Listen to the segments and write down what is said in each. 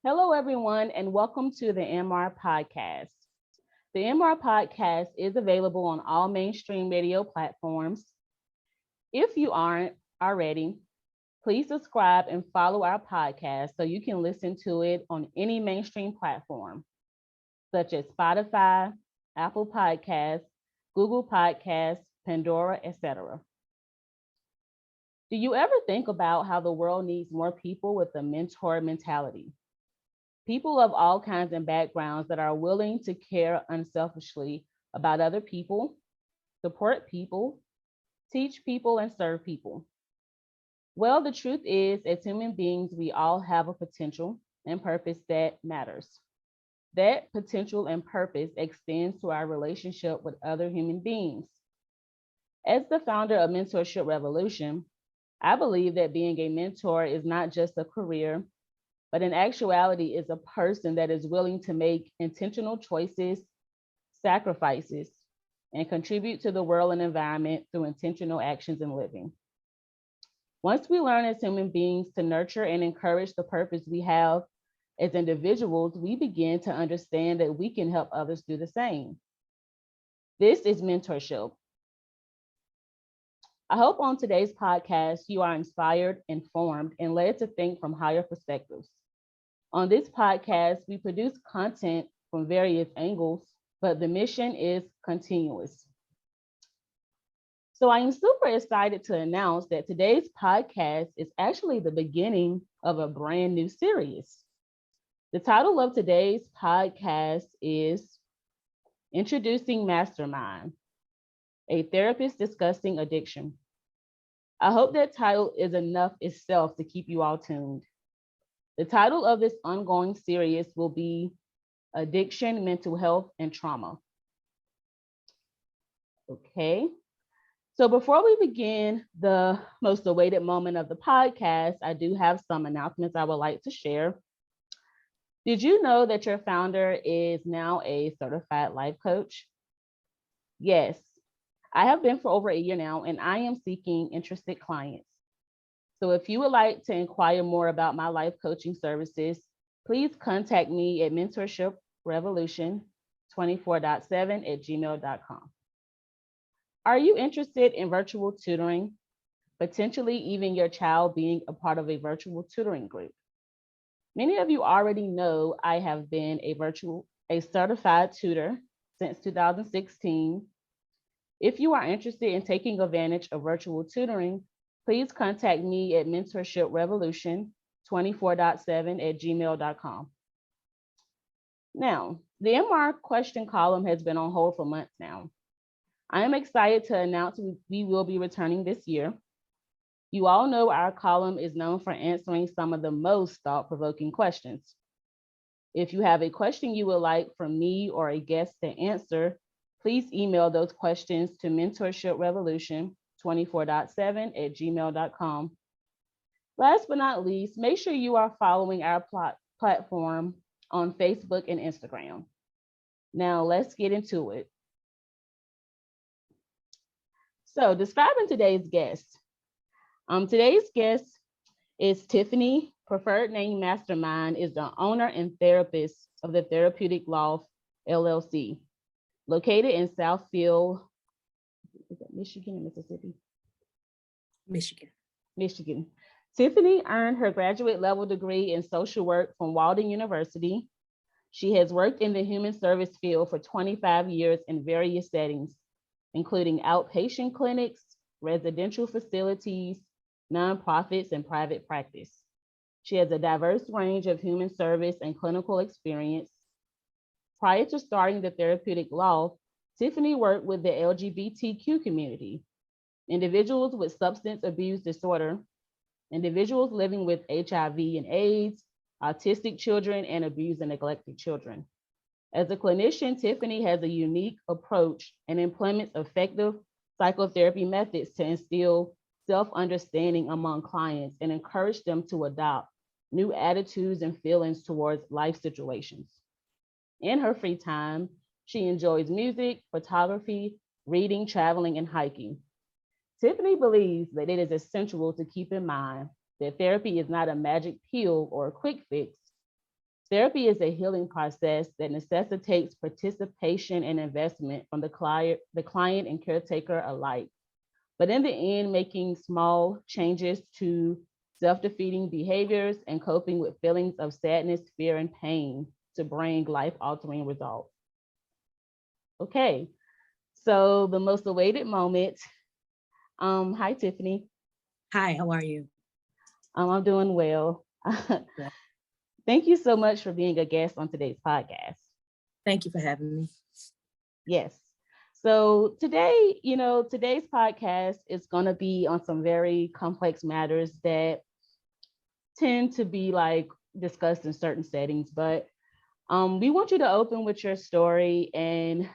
Hello, everyone, and welcome to the MR Podcast. The MR Podcast is available on all mainstream radio platforms. If you aren't already, please subscribe and follow our podcast so you can listen to it on any mainstream platform, such as Spotify, Apple Podcasts, Google Podcasts, Pandora, etc. Do you ever think about how the world needs more people with a mentor mentality? People of all kinds and backgrounds that are willing to care unselfishly about other people, support people, teach people, and serve people. Well, the truth is, as human beings, we all have a potential and purpose that matters. That potential and purpose extends to our relationship with other human beings. As the founder of Mentorship Revolution, I believe that being a mentor is not just a career, but in actuality is a person that is willing to make intentional choices, sacrifices, and contribute to the world and environment through intentional actions and living. Once we learn as human beings to nurture and encourage the purpose we have as individuals, we begin to understand that we can help others do the same. This is mentorship. I hope on today's podcast you are inspired, informed, and led to think from higher perspectives. On this podcast, we produce content from various angles, but the mission is continuous. So I am super excited to announce that today's podcast is actually the beginning of a brand new series. The title of today's podcast is Introducing Mastermind, a therapist discussing addiction. I hope that title is enough itself to keep you all tuned. The title of this ongoing series will be Addiction, Mental Health, and Trauma. Okay. So before we begin the most awaited moment of the podcast, I do have some announcements I would like to share. Did you know that your founder is now a certified life coach? Yes, I have been for over a year now, and I am seeking interested clients. So if you would like to inquire more about my life coaching services, please contact me at mentorship24.7 at gmail.com. Are you interested in virtual tutoring? Potentially even your child being a part of a virtual tutoring group. Many of you already know I have been a certified tutor since 2016. If you are interested in taking advantage of virtual tutoring, please contact me at mentorship24.7 at gmail.com. Now, the MR question column has been on hold for months now. I am excited to announce we will be returning this year. You all know our column is known for answering some of the most thought-provoking questions. If you have a question you would like from me or a guest to answer, please email those questions to mentorship24.7 at gmail.com. Last but not least, make sure you are following our platform on Facebook and Instagram. Now let's get into it. So describing today's guest. Today's guest is Tiffany. Preferred name Mastermind is the owner and therapist of the Therapeutic Loft, LLC, located in Southfield, is that Michigan or Mississippi? Michigan. Michigan. Tiffany earned her graduate level degree in social work from Walden University. She has worked in the human service field for 25 years in various settings, including outpatient clinics, residential facilities, nonprofits, and private practice. She has a diverse range of human service and clinical experience. Prior to starting the Therapeutic Loft, Tiffany worked with the LGBTQ community, individuals with substance abuse disorder, individuals living with HIV and AIDS, autistic children, and abused and neglected children. As a clinician, Tiffany has a unique approach and implements effective psychotherapy methods to instill self-understanding among clients and encourage them to adopt new attitudes and feelings towards life situations. In her free time, she enjoys music, photography, reading, traveling, and hiking. Tiffany believes that it is essential to keep in mind that therapy is not a magic pill or a quick fix, Therapy is a healing process that necessitates participation and investment from the client and caretaker alike. But in the end, making small changes to self-defeating behaviors and coping with feelings of sadness, fear, and pain to bring life-altering results. Okay, so the most awaited moment. Hi, Tiffany. Hi, how are you? I'm doing well. Thank you so much for being a guest on today's podcast. Thank you for having me. Yes. So today, today's podcast is going to be on some very complex matters that tend to be like discussed in certain settings, but we want you to open with your story and,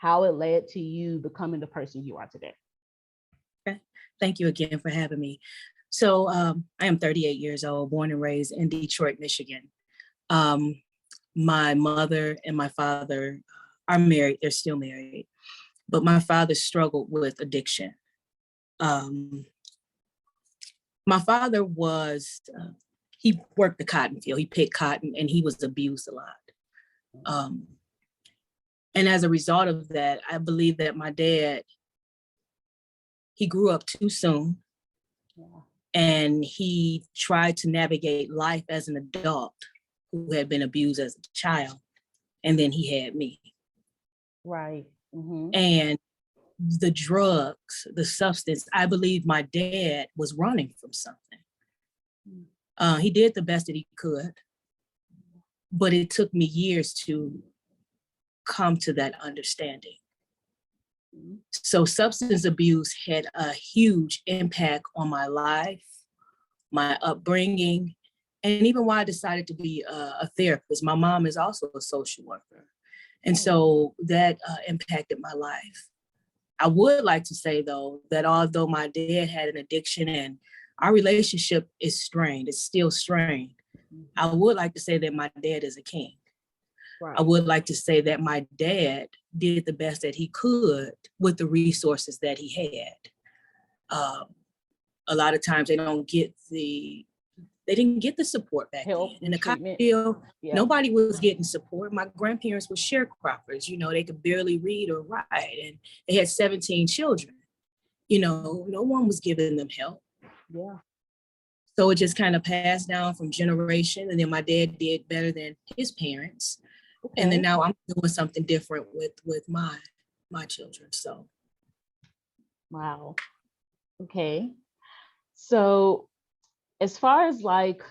how it led to you becoming the person you are today. Okay. Thank you again for having me. So I am 38 years old, born and raised in Detroit, Michigan. My mother and my father are married. They're still married. But my father struggled with addiction. My father he worked the cotton field. He picked cotton and he was abused a lot. And as a result of that, I believe that my dad, he grew up too soon. Yeah. And he tried to navigate life as an adult who had been abused as a child. And then he had me. Right. Mm-hmm. And the drugs, the substance, I believe my dad was running from something. He did the best that he could, but it took me years to come to that understanding. So substance abuse had a huge impact on my life, my upbringing, and even why I decided to be a therapist. My mom is also a social worker. And so that impacted my life. I would like to say, though, that although my dad had an addiction and our relationship is strained, it's still strained, I would like to say that my dad is a king. Right. I would like to say that my dad did the best that he could with the resources that he had. A lot of times they didn't get the support back then. In the cotton field, nobody was getting support. My grandparents were sharecroppers. They could barely read or write, and they had 17 children. No one was giving them help. Yeah. So it just kind of passed down from generation, and then my dad did better than his parents. Okay. And then now I'm doing something different with my children. So. Wow. Okay. So as far as like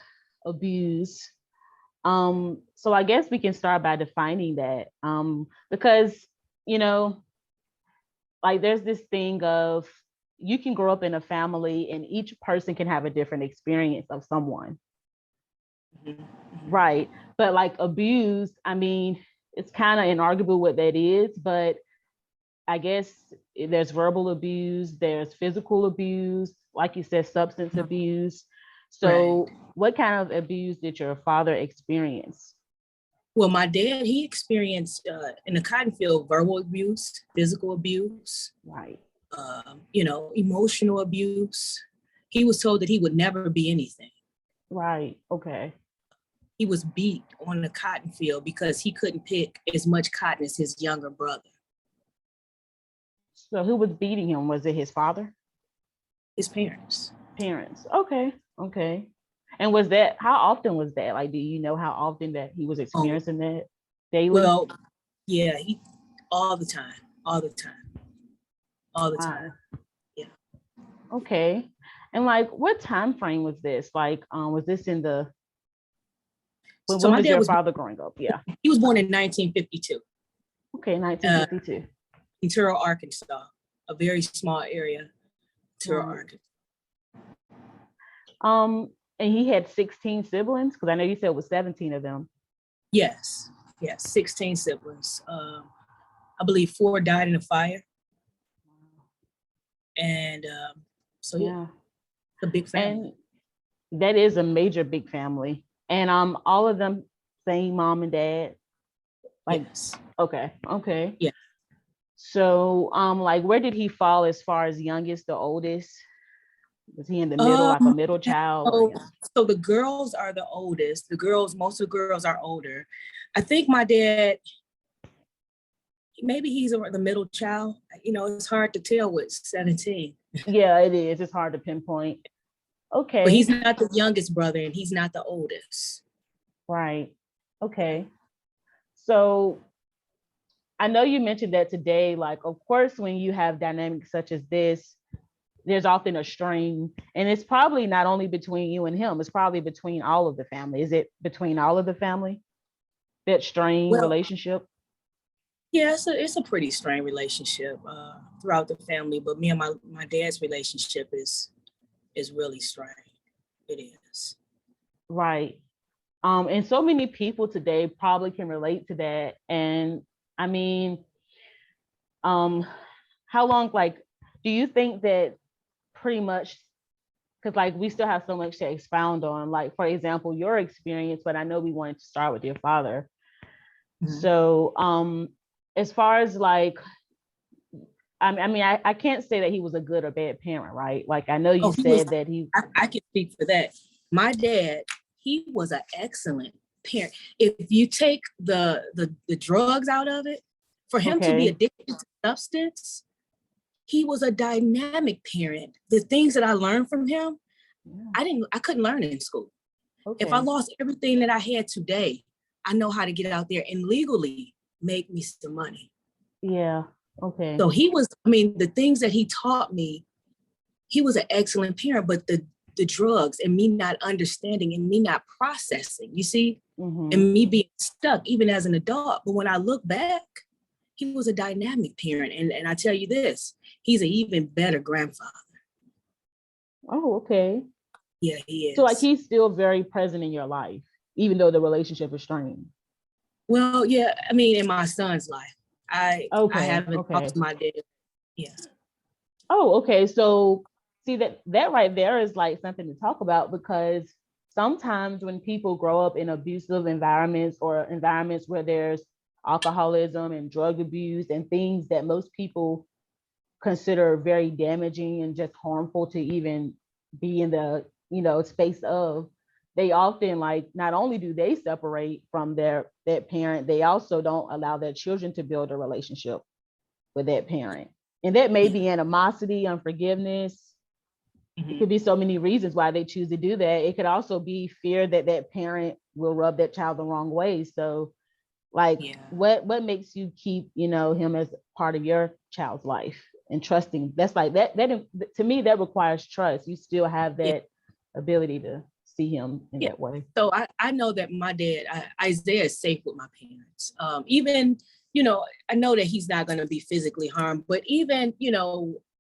abuse, so I guess we can start by defining that, because, like there's this thing of you can grow up in a family and each person can have a different experience of someone. Mm-hmm. Right. But like abuse, I mean, it's kind of inarguable what that is, but I guess there's verbal abuse, there's physical abuse, like you said, substance abuse. So right. What kind of abuse did your father experience? Well, my dad, he experienced in the cotton field, verbal abuse, physical abuse, right. Emotional abuse. He was told that he would never be anything. Right. Okay. He was beat on the cotton field because he couldn't pick as much cotton as his younger brother. So who was beating him? Was it his father? His parents. Parents. Okay. Okay. And how often was that? Like, do you know how often that he was experiencing that daily? Well, yeah, all the time. Yeah. Okay. And like, what time frame was this? Like, was this in the, when was your father growing up? Yeah. He was born in 1952. Okay, 1952. In Terrell, Arkansas, a very small area, Terrell, Arkansas. And he had 16 siblings? Because I know you said it was 17 of them. Yes, 16 siblings. I believe 4 died in a fire. And so yeah, it's a big family. And that is a major big family. And all of them same mom and dad? Like, yes. Okay. Yeah. So like, where did he fall as far as youngest or oldest? Was he in the middle, like a middle child? Or so, yeah? so the girls are the oldest. Most of the girls are older. I think my dad, maybe he's the middle child. It's hard to tell with 17. Yeah, it is. It's hard to pinpoint. But Okay, he's not the youngest brother and he's not the oldest. right. Okay. So I know you mentioned that today, like, of course, when you have dynamics such as this, there's often a strain, and it's probably not only between you and him, it's probably between all of the family. Is it between all of the family, that strain Well, relationship? yeah, it's a pretty strained relationship throughout the family, but me and my dad's relationship is really strained. It is. Right. And so many people today probably can relate to that. And I mean, um, how long, like, do you think that pretty much, because like we still have so much to expound on, like, for example, your experience, but I know we wanted to start with your father. Mm-hmm. So, as far as like, I mean, I can't say that he was a good or bad parent, right? Like, I know you said that he. I can speak for that. My dad, he was an excellent parent. If you take the drugs out of it, for him to be Okay. addicted to substance, he was a dynamic parent. The things that I learned from him, Yeah. I couldn't learn in school. If I Okay. lost everything that I had today, I know how to get out there and legally make me some money. Yeah. Okay. So the things that he taught me, he was an excellent parent, but the drugs and me not understanding and me not processing, you see, Mm-hmm. and me being stuck even as an adult. But when I look back, he was a dynamic parent. And I tell you this, he's an even better grandfather. Oh, okay. Yeah, he So like is. he's still very present in your life, even though the relationship is strained. Well, yeah, I mean, in my son's life, I Okay. haven't talked Okay. to my dad. Yeah. Oh, okay. So see that right there is like something to talk about, because sometimes when people grow up in abusive environments or environments where there's alcoholism and drug abuse and things that most people consider very damaging and just harmful to even be in the space of, they often, like, not only do they separate from that parent, they also don't allow their children to build a relationship with that parent. And that may Yeah. be animosity, unforgiveness. It Mm-hmm. could be so many reasons why they choose to do that. It could also be fear that that parent will rub that child the wrong way. So like, Yeah. what makes you keep him as part of your child's life and trusting? That's like that to me, that requires trust. You still have Yeah. that ability to see him in Yeah. that way. So I know that my dad, Isaiah, is safe with my parents. Even, I know that he's not going to be physically harmed, but even,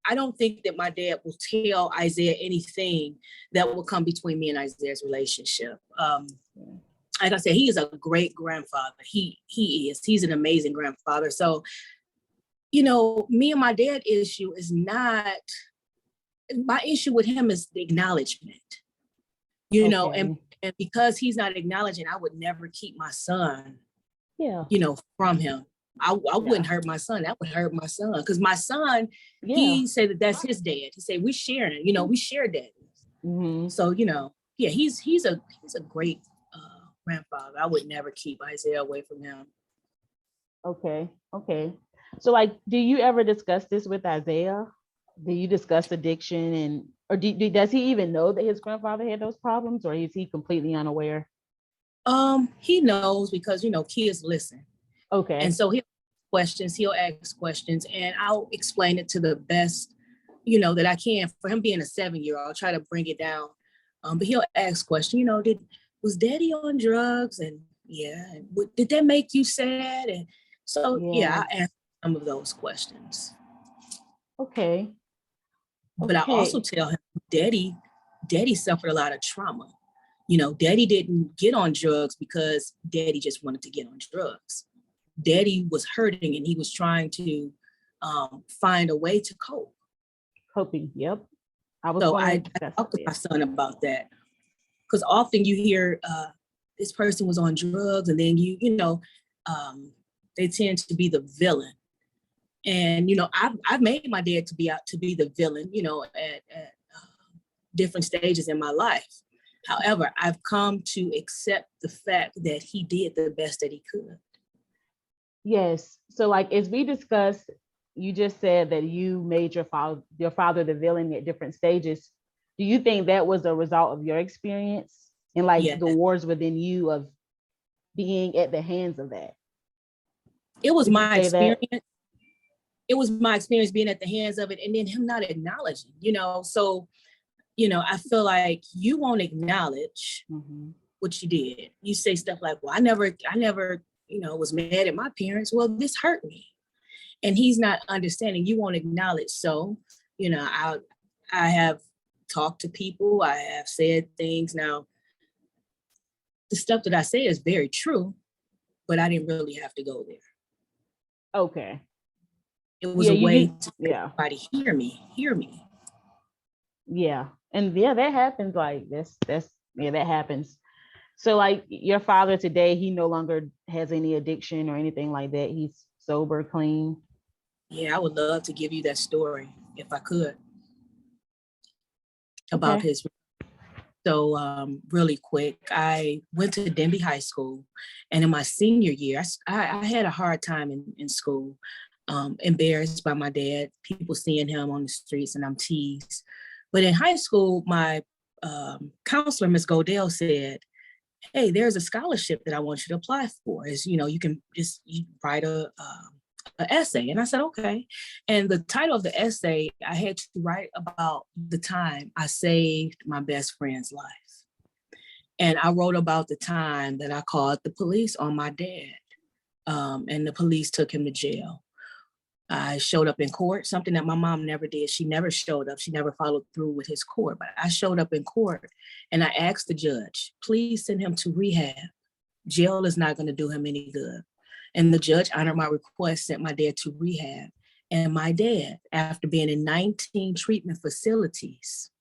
I don't think that my dad will tell Isaiah anything that will come between me and Isaiah's relationship. Like I said, he is a great grandfather. He is. He's an amazing grandfather. So, me and my dad issue is not, my issue with him is the acknowledgement, Okay. and because he's not acknowledging, I would never keep my son, Yeah. from him. I Yeah. wouldn't hurt my son. That would hurt my son. Because my son, Yeah. he said that that's his dad. He said, we sharing, we share daddies. Mm-hmm. So, yeah, he's a great grandfather. I would never keep Isaiah away from him. Okay. Okay. So like, do you ever discuss this with Isaiah? Do you discuss addiction, and or does he even know that his grandfather had those problems, or is he completely unaware? He knows because, kids listen. And Okay. so he'll ask questions and I'll explain it to the best, that I can. For him being a 7-year-old, I'll try to bring it down. But he'll ask questions, was daddy on drugs? And yeah, and did that make you sad? And so, Yeah. yeah, I ask some of those questions. Okay. But I also Okay. tell him, daddy suffered a lot of trauma. Daddy didn't get on drugs because daddy just wanted to get on drugs. Daddy was hurting and he was trying to find a way to cope. Coping. Yep. I was So going to I discuss talked to my this. son about that because often you hear this person was on drugs and then they tend to be the villain. And I've made my dad to be the villain, different stages in my life. However, I've come to accept the fact that he did the best that he could. Yes. So like as we discussed, you just said that you made your father the villain at different stages. Do you think that was a result of your experience and like Yeah, the wars within you of being at the hands of that? it was Would you my say that? experience. It was my experience being at the hands of it, and then him not acknowledging, So, I feel like you won't acknowledge Mhm. what you did. You say stuff like, well, I never, was mad at my parents. Well, this hurt me. And he's not understanding. You won't acknowledge. So, I have talked to people. I have said things. Now, the stuff that I say is very true, but I didn't really have to go there. Okay. It was Yeah, a you way do. to Yeah. everybody hear me. Yeah. And yeah, that happens. Like that's yeah, that happens. So like your father today, he no longer has any addiction or anything like that. He's sober, clean. Yeah, I would love to give you that story if I could about Okay. his. So really quick, I went to Denby High School, and in my senior year, I had a hard time in school, embarrassed by my dad, people seeing him on the streets, and I'm teased. But in high school, my counselor, Miss Godell, said, hey, there's a scholarship that I want you to apply for. You can just write an essay. And I said, okay. And the title of the essay, I had to write about the time I saved my best friend's life. And I wrote about the time that I called the police on my dad, and the police took him to jail. I showed up in court, something that my mom never did. She never showed up. She never followed through with his court. But I showed up in court and I asked the judge, please send him to rehab. Jail is not going to do him any good. And the judge honored my request, sent my dad to rehab. And my dad, after being in 19 treatment facilities,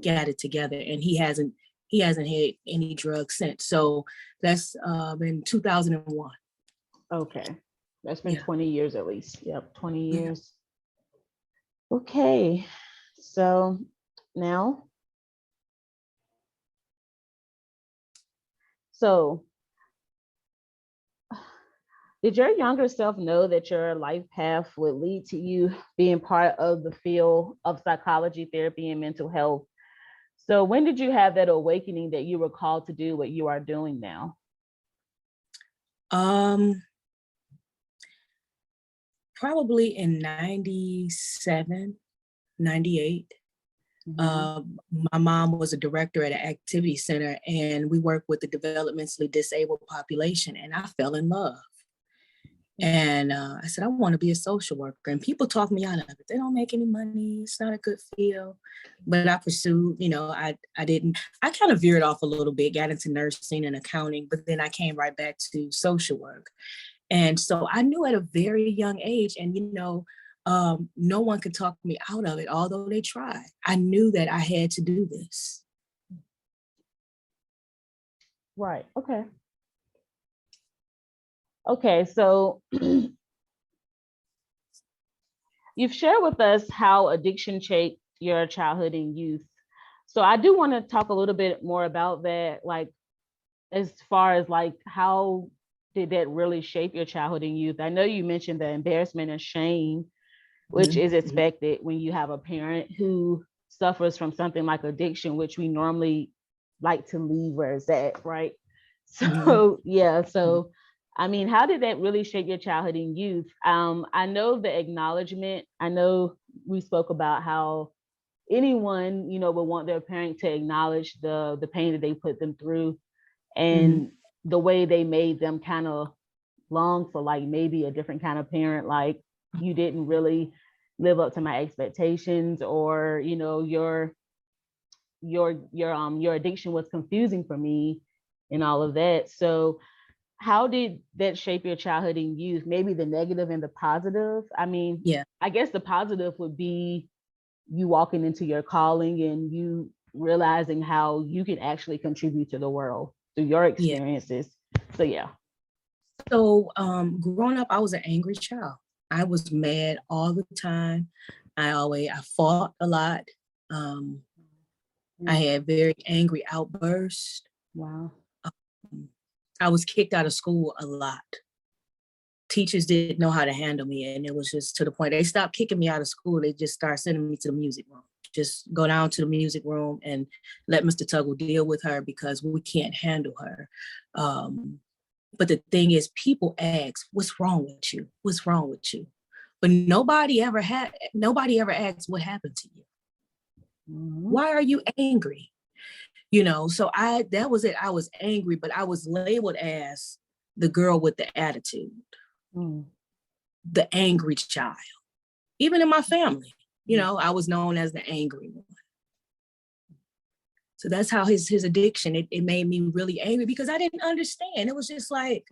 got it together. And he hasn't had any drugs since. So that's been 2001. Okay. That's been Yeah. 20 years at least. Yep, 20 Yeah. years. Okay. So now, so did your younger self know that your life path would lead to you being part of the field of psychology, therapy, and mental health? So when did you have that awakening that you were called to do what you are doing now? Probably in 97, 98. My mom was a director at an activity center, and we worked with the developmentally disabled population, and I fell in love. And I said, I want to be a social worker. And people talk me out of it. They don't make any money. It's not a good field. But I pursued, I kind of veered off a little bit, got into nursing and accounting, but then I came right back to social work. And so I knew at a very young age, and no one could talk me out of it, although they tried. I knew that I had to do this. Right. Okay. Okay. So you've shared with us how addiction shaped your childhood and youth. So I do want to talk a little bit more about that, like as far as like how did that really shape your childhood and youth? I know you mentioned the embarrassment and shame, which is expected when you have a parent who suffers from something like addiction, which we normally like to leave where it's at, right? So yeah, so I mean, how did that really shape your childhood and youth? I know the acknowledgement. I know we spoke about how anyone, would want their parent to acknowledge the pain that they put them through and the way they made them kind of long for like maybe a different kind of parent, like you didn't really live up to my expectations, or your addiction was confusing for me and all of that. So how did that shape your childhood and youth? Maybe the negative and the positive. I mean, Yeah. I guess the positive would be you walking into your calling and you realizing how you can actually contribute to the world through your Yeah. experiences. So yeah. So growing up, I was an angry child. I was mad all the time. I fought a lot. I had very angry outbursts. Wow. I was kicked out of school a lot. Teachers didn't know how to handle me, and it was just to the point they stopped kicking me out of school. They just started sending me to the music room. Just go down to the music room and let Mr. Tuggle deal with her because we can't handle her. But the thing is, people ask, "What's wrong with you? What's wrong with you?" But nobody ever asked what happened to you. Why are you angry? So that was it. I was angry, but I was labeled as the girl with the attitude, the angry child. Even in my family, I was known as the angry one. So that's how his addiction, it made me really angry because I didn't understand. It was just like,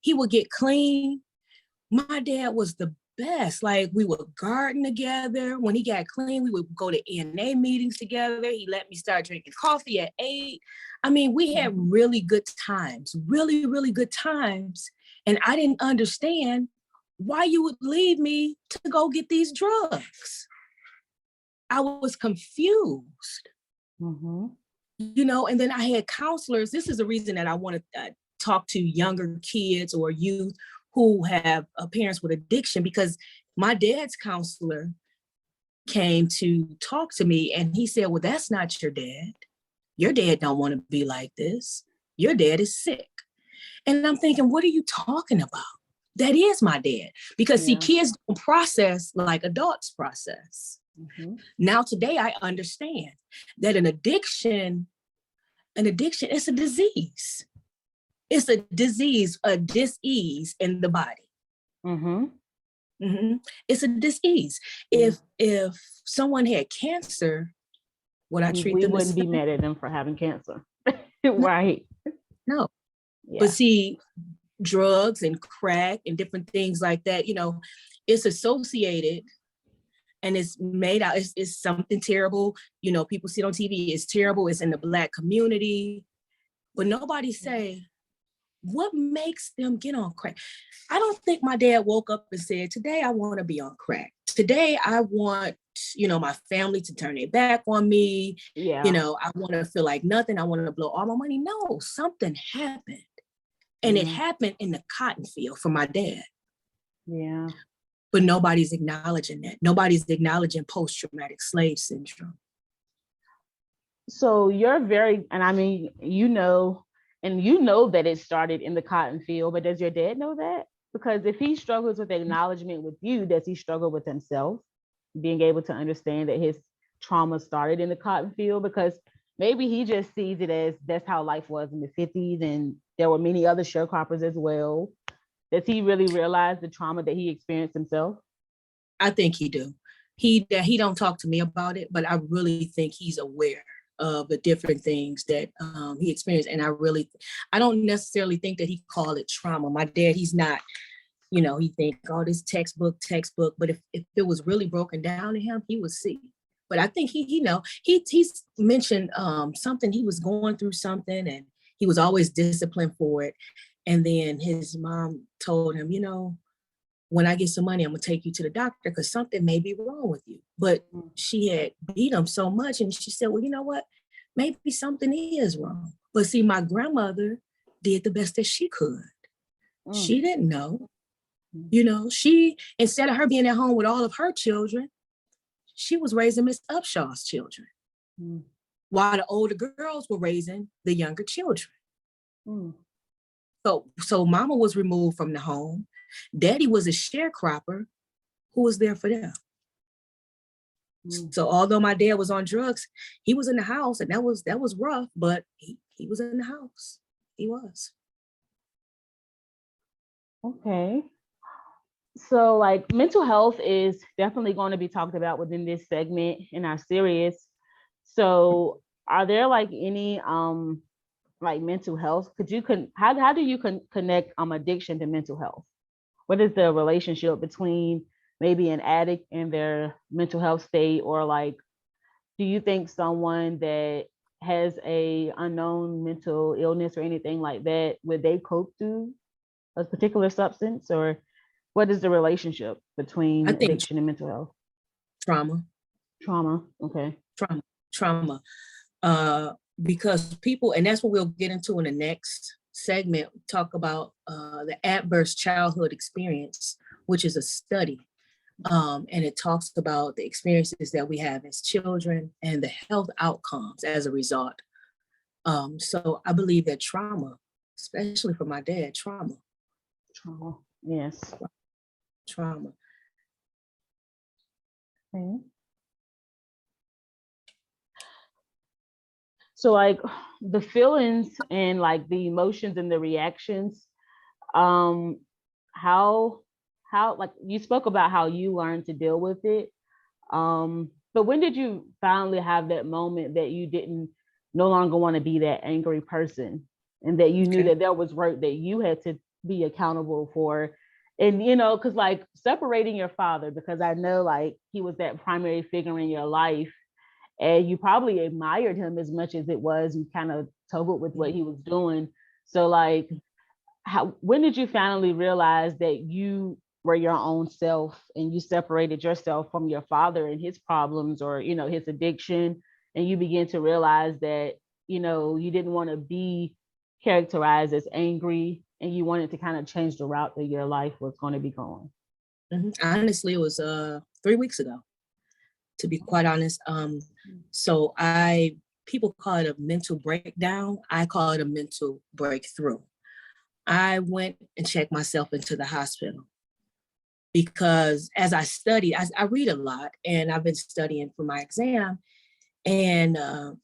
he would get clean. My dad was the best. Like, we would garden together. When he got clean, we would go to NA meetings together. He let me start drinking coffee at 8. I mean, we had really good times, really, really good times. And I didn't understand why you would leave me to go get these drugs. I was confused. And then I had counselors. This is the reason that I want to talk to younger kids or youth who have parents with addiction, because my dad's counselor came to talk to me and he said, well, that's not your dad. Your dad don't want to be like this. Your dad is sick. And I'm thinking, what are you talking about? That is my dad. Because see, kids don't process like adults process. Now, today, I understand that an addiction, it's a disease. It's a disease, a dis-ease in the body. It's a dis-ease. If someone had cancer, would I treat them? We wouldn't be mad at them for having cancer. Right. No. Yeah. But see, drugs and crack and different things like that, it's associated and it's made out, it's something terrible. People see it on TV, it's terrible, it's in the Black community. But nobody say, what makes them get on crack? I don't think my dad woke up and said, today I want to be on crack. Today I want, my family to turn their back on me. Yeah. I want to feel like nothing. I want to blow all my money. No, something happened. And it happened in the cotton field for my dad. Yeah. But nobody's acknowledging that. Nobody's acknowledging post-traumatic slave syndrome. So you're and I mean, that it started in the cotton field, but does your dad know that? Because if he struggles with acknowledgement with you, does he struggle with himself, being able to understand that his trauma started in the cotton field? Because maybe he just sees it as that's how life was in the 50s and there were many other sharecroppers as well. Does he really realize the trauma that he experienced himself? I think he do. He don't talk to me about it, but I really think he's aware of the different things that he experienced. And I don't necessarily think that he called it trauma. My dad, he's not, he think, oh, this textbook. But if it was really broken down to him, he would see. But I think he's mentioned something, he was going through something and he was always disciplined for it. And then his mom told him, when I get some money, I'm going to take you to the doctor because something may be wrong with you. But she had beat him so much. And she said, well, you know what? Maybe something is wrong. But see, my grandmother did the best that she could. She didn't know. She, instead of her being at home with all of her children, she was raising Miss Upshaw's children. While the older girls were raising the younger children. So mama was removed from the home. Daddy was a sharecropper who was there for them. So although my dad was on drugs, he was in the house, and that was rough, but he was in the house. He was. Okay. So like mental health is definitely going to be talked about within this segment in our series. So are there like any like mental health? How do you connect addiction to mental health? What is the relationship between maybe an addict and their mental health state? Or like, do you think someone that has a unknown mental illness or anything like that, would they cope through a particular substance? Or what is the relationship between addiction and mental health? Trauma. Okay. Trauma. Because people, and that's what we'll get into in the next segment, talk about the adverse childhood experience, which is a study. And it talks about the experiences that we have as children and the health outcomes as a result. So I believe that trauma, especially for my dad, trauma. Yes. Trauma. Okay. So like the feelings and like the emotions and the reactions, how like you spoke about how you learned to deal with it. But when did you finally have that moment that you didn't no longer want to be that angry person, and that you knew that there was work that you had to be accountable for? And because like separating your father, because I know like he was that primary figure in your life, and you probably admired him as much as it was you kind of toggled with what he was doing. So like when did you finally realize that you were your own self and you separated yourself from your father and his problems, or his addiction, and you began to realize that you didn't want to be characterized as angry, and you wanted to kind of change the route that your life was going to be going? Honestly, it was 3 weeks ago, to be quite honest. So people call it a mental breakdown. I call it a mental breakthrough. I went and checked myself into the hospital because as I studied, I read a lot, and I've been studying for my exam, and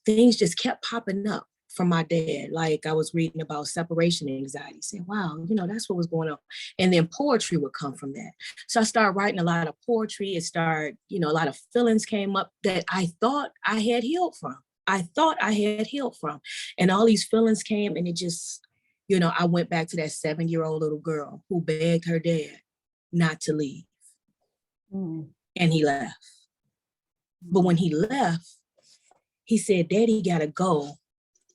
things just kept popping up from my dad. Like I was reading about separation anxiety, saying, wow, that's what was going on. And then poetry would come from that. So I started writing a lot of poetry. It started, a lot of feelings came up that I thought I had healed from. And all these feelings came, and it just, I went back to that 7-year-old little girl who begged her dad not to leave. And he left. But when he left, he said, Daddy gotta go.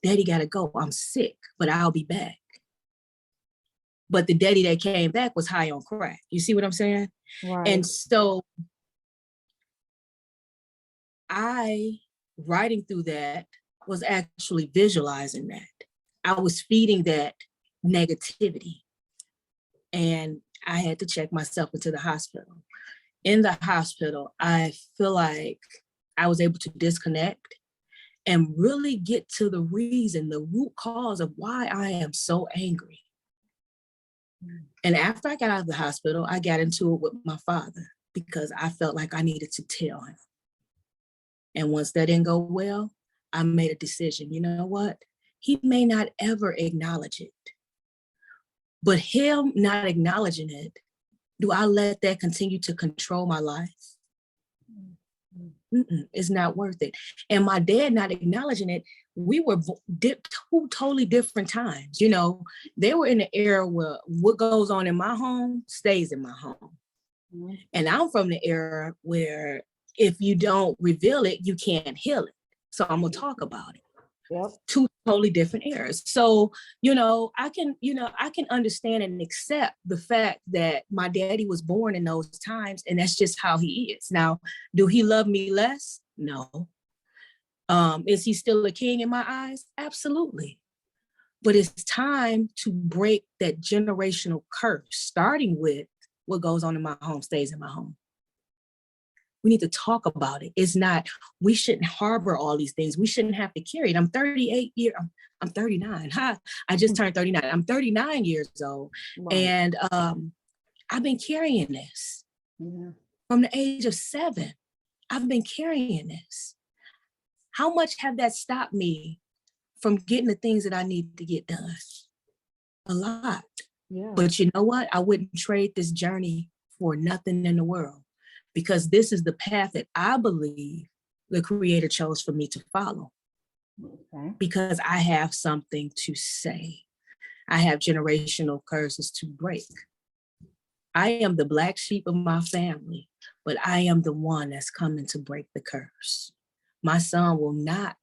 I'm sick, but I'll be back. But the daddy that came back was high on crack. You see what I'm saying? Right. And so writing through that was actually visualizing that. I was feeding that negativity. And I had to check myself into the hospital. In the hospital, I feel like I was able to disconnect and really get to the reason, the root cause of why I am so angry. And after I got out of the hospital, I got into it with my father because I felt like I needed to tell him. And once that didn't go well, I made a decision. You know what? He may not ever acknowledge it, but him not acknowledging it, do I let that continue to control my life? It's not worth it. And my dad not acknowledging it, we were two totally different times. They were in the era where what goes on in my home stays in my home. And I'm from the era where if you don't reveal it, you can't heal it. So I'm gonna talk about it. Yep. Two totally different eras. So, I can understand and accept the fact that my daddy was born in those times, and that's just how he is. Now, do he love me less? No. Is he still a king in my eyes? Absolutely. But it's time to break that generational curse, starting with what goes on in my home stays in my home. We need to talk about it. It's not, we shouldn't harbor all these things. We shouldn't have to carry it. I'm 39. I just turned 39. I'm 39 years old. Right. And I've been carrying this from the age of 7. I've been carrying this. How much have that stopped me from getting the things that I need to get done? A lot. Yeah. But you know what? I wouldn't trade this journey for nothing in the world, because this is the path that I believe the Creator chose for me to follow. Okay. Because I have something to say. I have generational curses to break. I am the black sheep of my family, but I am the one that's coming to break the curse. My son will not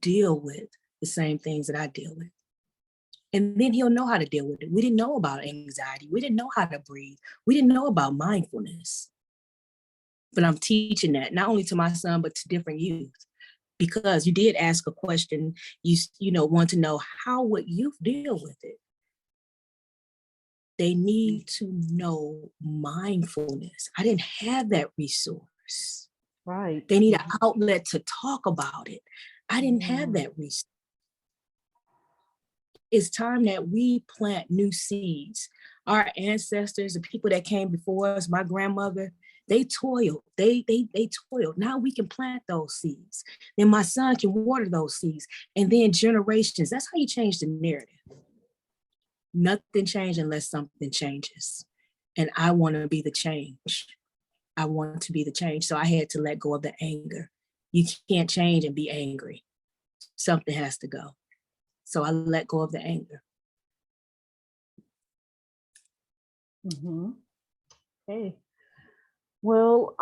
deal with the same things that I deal with. And then he'll know how to deal with it. We didn't know about anxiety. We didn't know how to breathe. We didn't know about mindfulness. But I'm teaching that not only to my son, but to different youth. because you did ask a question. You know, want to know, how would youth deal with it? They need to know mindfulness. I didn't have that resource. Right. They need an outlet to talk about it. I didn't have that resource. It's time that we plant new seeds. Our ancestors, the people that came before us, my grandmother, they toiled. They toiled. Now we can plant those seeds. Then my son can water those seeds. And then generations. That's how you change the narrative. Nothing changes unless something changes. And I want to be the change. I want to be the change. So I had to let go of the anger. You can't change and be angry. Something has to go. So I let go of the anger. Okay. Well,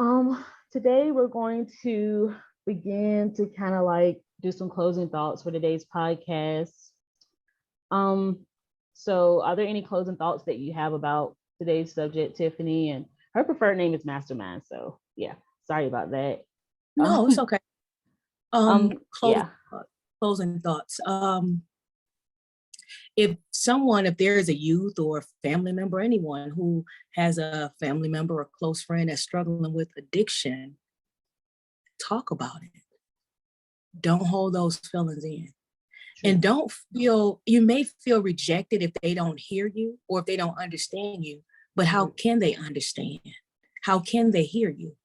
today we're going to begin to kind of like do some closing thoughts for today's podcast. So are there any closing thoughts that you have about today's subject, Tiffany? And her preferred name is Mastermind. So yeah, sorry about that. No, it's okay. Yeah. Closing thoughts. If there is a youth or family member, anyone who has a family member or close friend that's struggling with addiction, talk about it. Don't hold those feelings in. And you may feel rejected if they don't hear you or if they don't understand you, but how can they understand? How can they hear you?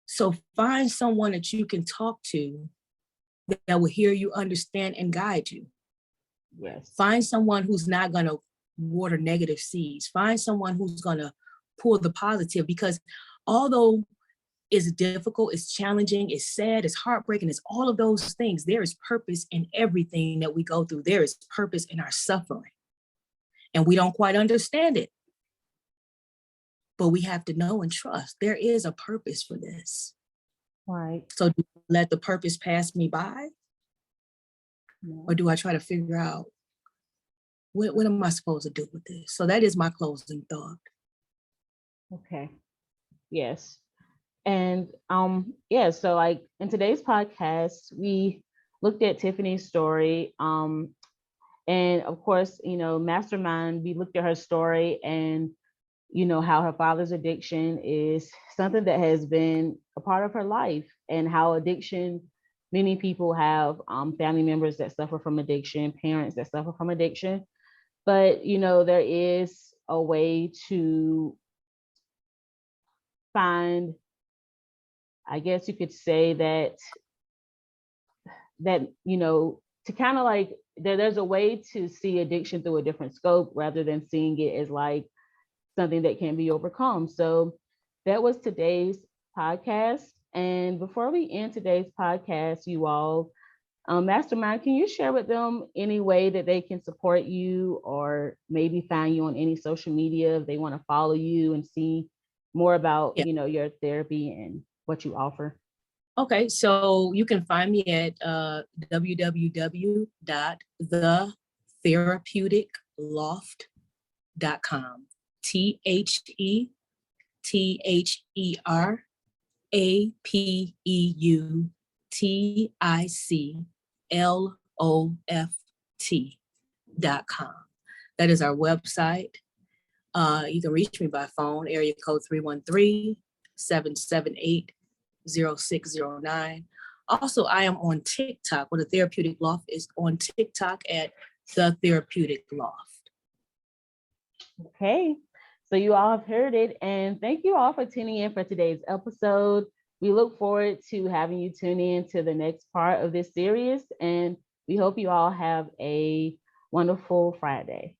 So find someone that you can talk to that will hear you, understand, and guide you. Yes. Find someone who's not going to water negative seeds. Find someone who's going to pull the positive, because although it's difficult, it's challenging, it's sad, it's heartbreaking, it's all of those things, there is purpose in everything that we go through. There is purpose in our suffering. And we don't quite understand it. But we have to know and trust there is a purpose for this. Right. So do I let the purpose pass me by? No. Or do I try to figure out what am I supposed to do with this? So that is my closing thought. Okay. Yes. And so like in today's podcast, we looked at Tiffany's story. And of course, Mastermind, we looked at her story and how her father's addiction is something that has been a part of her life, and how many people have family members that suffer from addiction, parents that suffer from addiction. But, there is a way to find, I guess you could say that to kind of like, there's a way to see addiction through a different scope rather than seeing it as like something that can be overcome. So that was today's podcast. And before we end today's podcast, you all, Mastermind, can you share with them any way that they can support you, or maybe find you on any social media if they want to follow you and see more about, your therapy and what you offer? Okay, so you can find me at www.therapeuticloft.com. THERAPeuticloft.com. That is our website. You can reach me by phone, area code 313-778-0609. Also, I am on TikTok, where the Therapeutic Loft is on TikTok at the Therapeutic Loft. Okay, so you all have heard it, and thank you all for tuning in for today's episode. We look forward to having you tune in to the next part of this series, and we hope you all have a wonderful Friday.